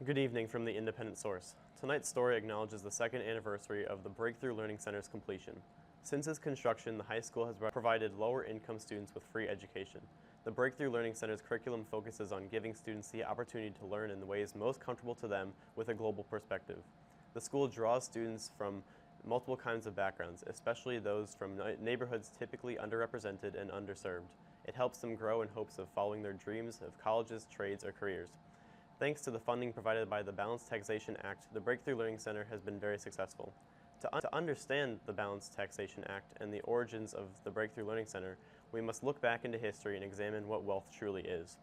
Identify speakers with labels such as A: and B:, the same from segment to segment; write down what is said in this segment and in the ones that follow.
A: Good evening from the Independent Source. Tonight's story acknowledges the second anniversary of the Breakthrough Learning Center's completion. Since its construction, the high school has provided lower-income students with free education. The Breakthrough Learning Center's curriculum focuses on giving students the opportunity to learn in the ways most comfortable to them with a global perspective. The school draws students from multiple kinds of backgrounds, especially those from neighborhoods typically underrepresented and underserved. It helps them grow in hopes of following their dreams of colleges, trades, or careers. Thanks to the funding provided by the Balanced Taxation Act, the Breakthrough Learning Center has been very successful. To understand the Balanced Taxation Act and the origins of the Breakthrough Learning Center, we must look back into history and examine what wealth truly is.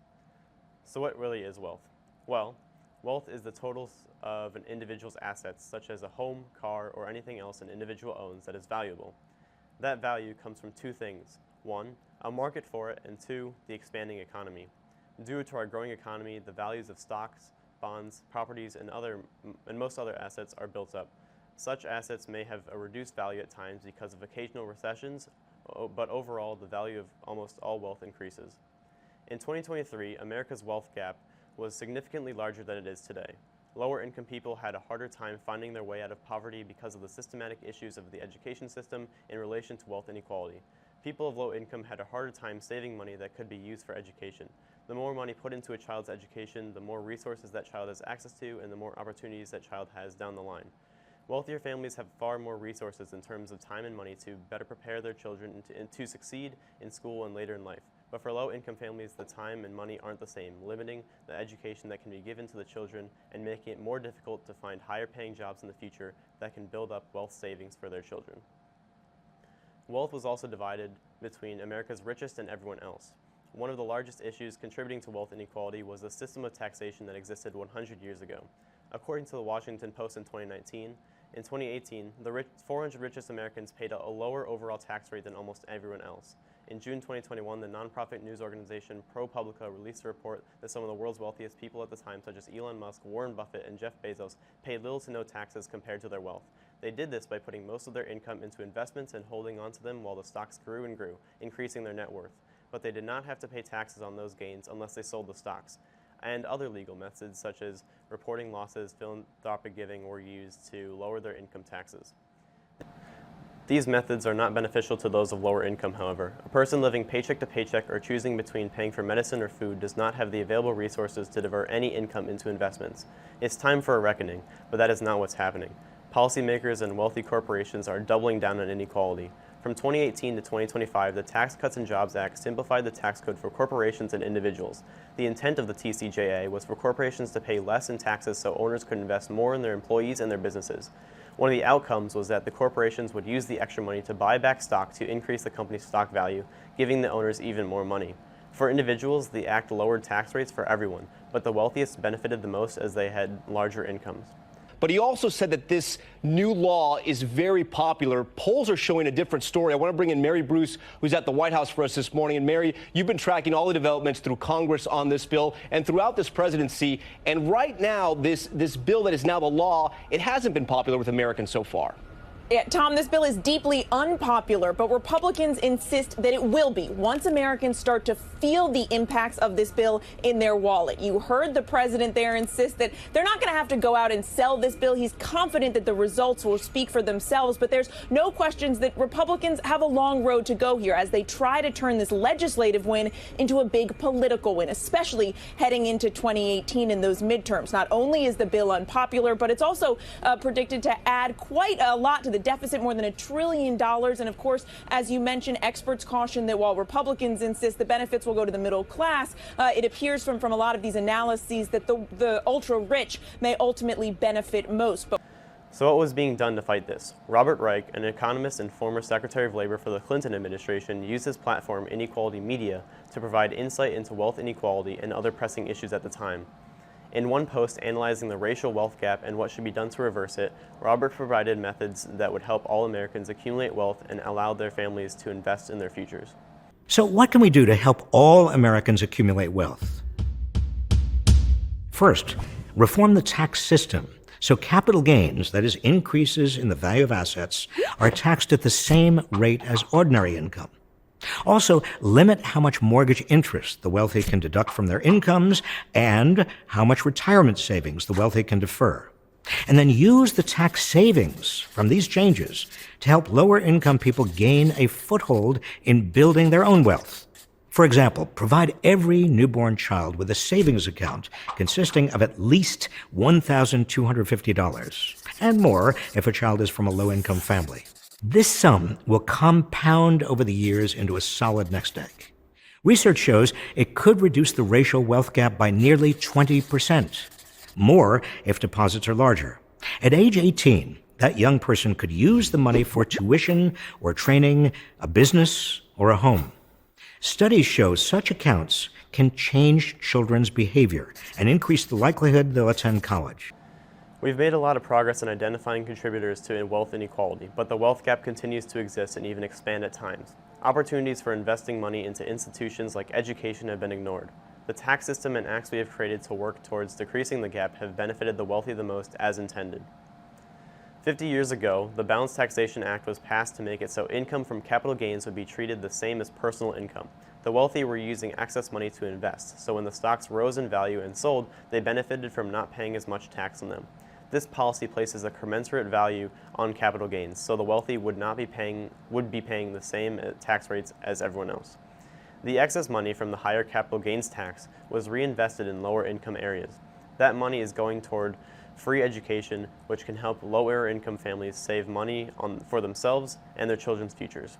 A: So what really is wealth? Well, wealth is the total of an individual's assets, such as a home, car, or anything else an individual owns that is valuable. That value comes from two things. One, a market for it, and two, the expanding economy. Due to our growing economy, the values of stocks, bonds, properties, and most other assets are built up. Such assets may have a reduced value at times because of occasional recessions, but overall, the value of almost all wealth increases. In 2023, America's wealth gap was significantly larger than it is today. Lower-income people had a harder time finding their way out of poverty because of the systematic issues of the education system in relation to wealth inequality. People of low income had a harder time saving money that could be used for education. The more money put into a child's education, the more resources that child has access to and the more opportunities that child has down the line. Wealthier families have far more resources in terms of time and money to better prepare their children to succeed in school and later in life. But for low-income families, the time and money aren't the same, limiting the education that can be given to the children and making it more difficult to find higher-paying jobs in the future that can build up wealth savings for their children. Wealth was also divided between America's richest and everyone else. One of the largest issues contributing to wealth inequality was the system of taxation that existed 100 years ago. According to the Washington Post in 2019, in 2018, the 400 richest Americans paid a lower overall tax rate than almost everyone else. In June 2021, the nonprofit news organization ProPublica released a report that some of the world's wealthiest people at the time, such as Elon Musk, Warren Buffett, and Jeff Bezos, paid little to no taxes compared to their wealth. They did this by putting most of their income into investments and holding onto them while the stocks grew and grew, increasing their net worth. But they did not have to pay taxes on those gains unless they sold the stocks. And other legal methods, such as reporting losses, philanthropic giving, were used to lower their income taxes. These methods are not beneficial to those of lower income, however. A person living paycheck to paycheck or choosing between paying for medicine or food does not have the available resources to divert any income into investments. It's time for a reckoning, but that is not what's happening. Policymakers and wealthy corporations are doubling down on inequality. From 2018 to 2025, the Tax Cuts and Jobs Act simplified the tax code for corporations and individuals. The intent of the TCJA was for corporations to pay less in taxes so owners could invest more in their employees and their businesses. One of the outcomes was that the corporations would use the extra money to buy back stock to increase the company's stock value, giving the owners even more money. For individuals, the act lowered tax rates for everyone, but the wealthiest benefited the most as they had larger incomes.
B: But he also said that this new law is very popular. Polls are showing a different story. I want to bring in Mary Bruce, who's at the White House for us this morning. And Mary, you've been tracking all the developments through Congress on this bill and throughout this presidency. And right now, this bill that is now the law, it hasn't been popular with Americans so far.
C: Yeah, Tom, this bill is deeply unpopular, but Republicans insist that it will be once Americans start to feel the impacts of this bill in their wallet. You heard the president there insist that they're not going to have to go out and sell this bill. He's confident that the results will speak for themselves, but there's no questions that Republicans have a long road to go here as they try to turn this legislative win into a big political win, especially heading into 2018 in those midterms. Not only is the bill unpopular, but it's also predicted to add quite a lot to the deficit, more than $1 trillion. And of course, as you mentioned, experts caution that while Republicans insist the benefits will go to the middle class, it appears from a lot of these analyses that the ultra rich may ultimately benefit most.
A: So what was being done to fight this? Robert Reich, an economist and former Secretary of Labor for the Clinton administration, used his platform, Inequality Media, to provide insight into wealth inequality and other pressing issues at the time. In one post analyzing the racial wealth gap and what should be done to reverse it, Robert provided methods that would help all Americans accumulate wealth and allow their families to invest in their futures.
D: So what can we do to help all Americans accumulate wealth? First, reform the tax system so capital gains, that is, increases in the value of assets, are taxed at the same rate as ordinary income. Also, limit how much mortgage interest the wealthy can deduct from their incomes and how much retirement savings the wealthy can defer. And then use the tax savings from these changes to help lower-income people gain a foothold in building their own wealth. For example, provide every newborn child with a savings account consisting of at least $1,250, and more if a child is from a low-income family. This sum will compound over the years into a solid nest egg. Research shows it could reduce the racial wealth gap by nearly 20%, more if deposits are larger. At age 18, that young person could use the money for tuition or training, a business, or a home. Studies show such accounts can change children's behavior and increase the likelihood they'll attend college.
A: We've made a lot of progress in identifying contributors to wealth inequality, but the wealth gap continues to exist and even expand at times. Opportunities for investing money into institutions like education have been ignored. The tax system and acts we have created to work towards decreasing the gap have benefited the wealthy the most as intended. 50 years ago, the Balanced Taxation Act was passed to make it so income from capital gains would be treated the same as personal income. The wealthy were using excess money to invest, so when the stocks rose in value and sold, they benefited from not paying as much tax on them. This policy places a commensurate value on capital gains, so the wealthy would be paying the same tax rates as everyone else. The excess money from the higher capital gains tax was reinvested in lower income areas. That money is going toward free education, which can help lower income families save money for themselves and their children's futures.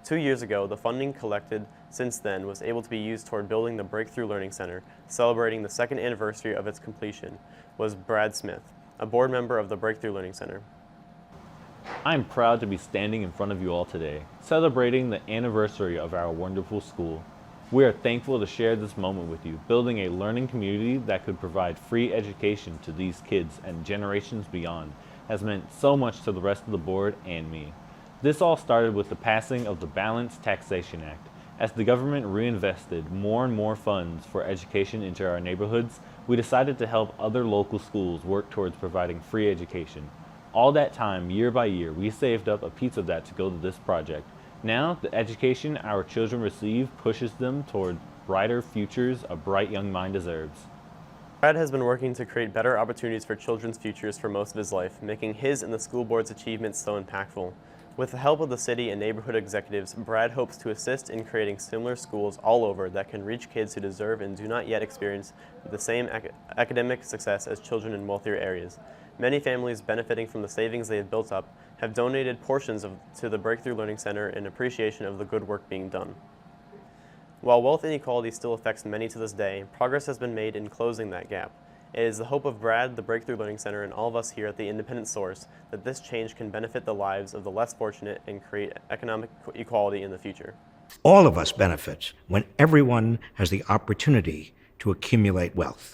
A: 2 years ago, the funding collected since then was able to be used toward building the Breakthrough Learning Center. Celebrating the second anniversary of its completion was Brad Smith, a board member of the Breakthrough Learning Center.
E: I'm proud to be standing in front of you all today, celebrating the anniversary of our wonderful school. We are thankful to share this moment with you, building a learning community that could provide free education to these kids and generations beyond has meant so much to the rest of the board and me. This all started with the passing of the Balanced Taxation Act. As the government reinvested more and more funds for education into our neighborhoods, we decided to help other local schools work towards providing free education. All that time, year by year, we saved up a piece of that to go to this project. Now, the education our children receive pushes them toward brighter futures a bright young mind deserves.
A: Brad has been working to create better opportunities for children's futures for most of his life, making his and the school board's achievements so impactful. With the help of the city and neighborhood executives, Brad hopes to assist in creating similar schools all over that can reach kids who deserve and do not yet experience the same academic success as children in wealthier areas. Many families benefiting from the savings they have built up have donated portions to the Breakthrough Learning Center in appreciation of the good work being done. While wealth inequality still affects many to this day, progress has been made in closing that gap. It is the hope of Brad, the Breakthrough Learning Center, and all of us here at the Independent Source that this change can benefit the lives of the less fortunate and create economic equality in the future.
D: All of us benefit when everyone has the opportunity to accumulate wealth.